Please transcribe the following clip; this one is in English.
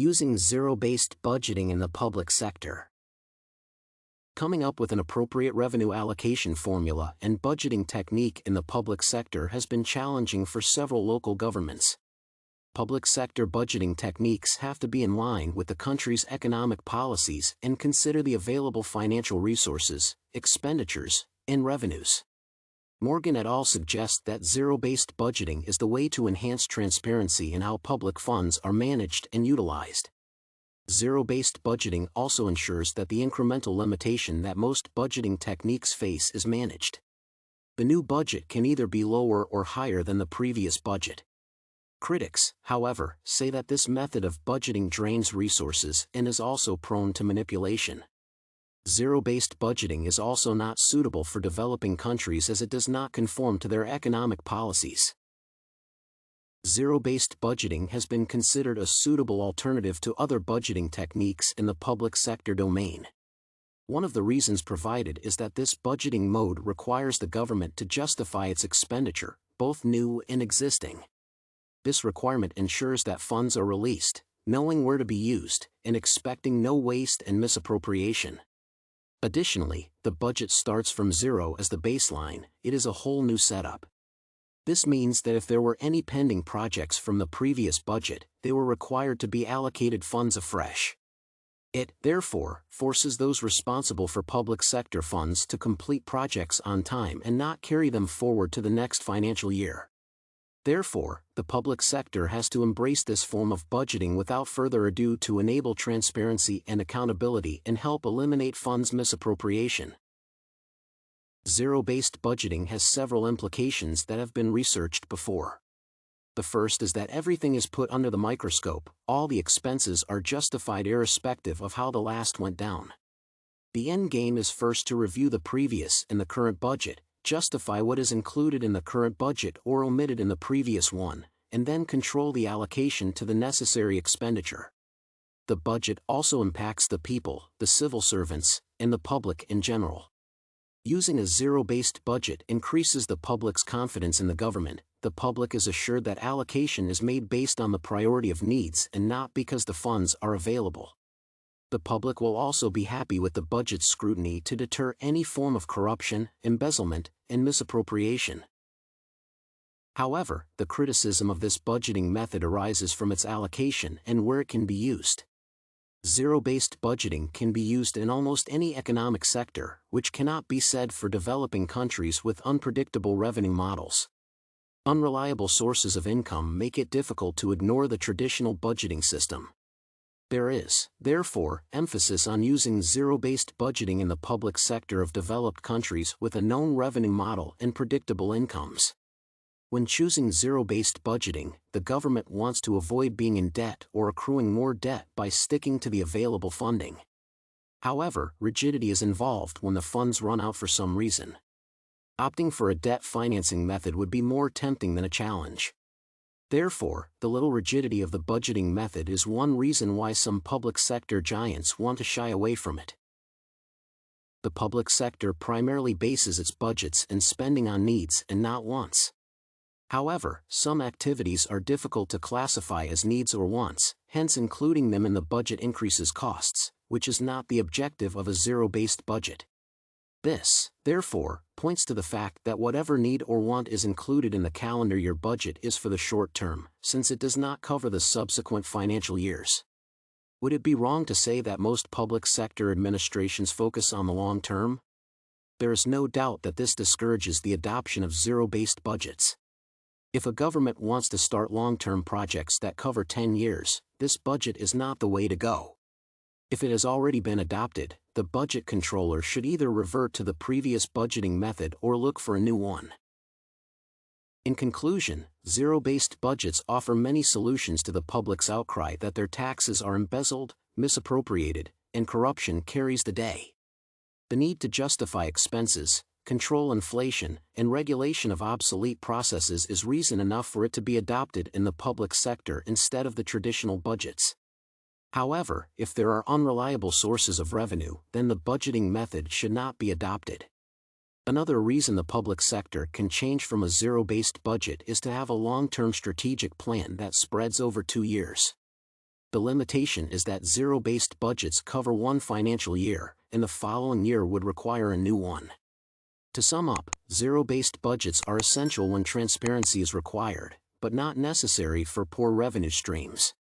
Using zero-based budgeting in the public sector. Coming up with an appropriate revenue allocation formula and budgeting technique in the public sector has been challenging for several local governments. Public sector budgeting techniques have to be in line with the country's economic policies and consider the available financial resources, expenditures, and revenues. Morgan et al. Suggest that zero-based budgeting is the way to enhance transparency in how public funds are managed and utilized. Zero-based budgeting also ensures that the incremental limitation that most budgeting techniques face is managed. The new budget can either be lower or higher than the previous budget. Critics, however, say that this method of budgeting drains resources and is also prone to manipulation. Zero-based budgeting is also not suitable for developing countries as it does not conform to their economic policies. Zero-based budgeting has been considered a suitable alternative to other budgeting techniques in the public sector domain. One of the reasons provided is that this budgeting mode requires the government to justify its expenditure, both new and existing. This requirement ensures that funds are released, knowing where to be used, and expecting no waste and misappropriation. Additionally, the budget starts from zero as the baseline. It is a whole new setup. This means that if there were any pending projects from the previous budget, they were required to be allocated funds afresh. It, therefore, forces those responsible for public sector funds to complete projects on time and not carry them forward to the next financial year. Therefore, the public sector has to embrace this form of budgeting without further ado to enable transparency and accountability and help eliminate funds misappropriation. Zero-based budgeting has several implications that have been researched before. The first is that everything is put under the microscope, all the expenses are justified irrespective of how the last went down. The end game is first to review the previous and the current budget, justify what is included in the current budget or omitted in the previous one, and then control the allocation to the necessary expenditure. The budget also impacts the people, the civil servants, and the public in general. Using a zero-based budget increases the public's confidence in the government. The public is assured that allocation is made based on the priority of needs and not because the funds are available. The public will also be happy with the budget's scrutiny to deter any form of corruption, embezzlement, and misappropriation. However, the criticism of this budgeting method arises from its allocation and where it can be used. Zero-based budgeting can be used in almost any economic sector, which cannot be said for developing countries with unpredictable revenue models. Unreliable sources of income make it difficult to ignore the traditional budgeting system. There is, therefore, emphasis on using zero-based budgeting in the public sector of developed countries with a known revenue model and predictable incomes. When choosing zero-based budgeting, the government wants to avoid being in debt or accruing more debt by sticking to the available funding. However, rigidity is involved when the funds run out for some reason. Opting for a debt financing method would be more tempting than a challenge. Therefore, the little rigidity of the budgeting method is one reason why some public sector giants want to shy away from it. The public sector primarily bases its budgets and spending on needs and not wants. However, some activities are difficult to classify as needs or wants, hence including them in the budget increases costs, which is not the objective of a zero-based budget. This, therefore, points to the fact that whatever need or want is included in the calendar year budget is for the short term, since it does not cover the subsequent financial years. Would it be wrong to say that most public sector administrations focus on the long term? There is no doubt that this discourages the adoption of zero-based budgets. If a government wants to start long-term projects that cover 10 years, this budget is not the way to go. If it has already been adopted, the budget controller should either revert to the previous budgeting method or look for a new one. In conclusion, zero-based budgets offer many solutions to the public's outcry that their taxes are embezzled, misappropriated, and corruption carries the day. The need to justify expenses, control inflation, and regulation of obsolete processes is reason enough for it to be adopted in the public sector instead of the traditional budgets. However, if there are unreliable sources of revenue, then the budgeting method should not be adopted. Another reason the public sector can change from a zero-based budget is to have a long-term strategic plan that spreads over 2 years. The limitation is that zero-based budgets cover one financial year, and the following year would require a new one. To sum up, zero-based budgets are essential when transparency is required, but not necessary for poor revenue streams.